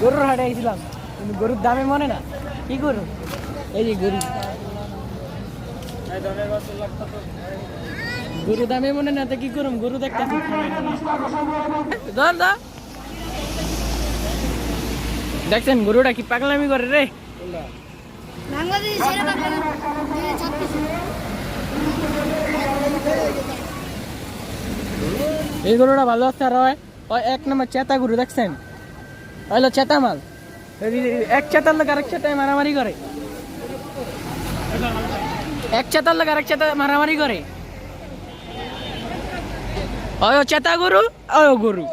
গরুর হাটে আইছিলাম কিন্তু গরুর দামে মনে না কি গরু এই যে গরু গরু দামে মনে না তো কি করুম গরু দেখতেছি ধর দা দেখছেন গরুটা কি পাগলামি করে রে এই গরুটা ভালো আছে আর এক নম্বর চেতা গরু দেখছেন হইলো চেতা মাল এক চেতার লোক আরেক চেতায় মারামারি করে এক চেতার লোক আরেক চেতা মারামারি করে চেতা গরু ও গরু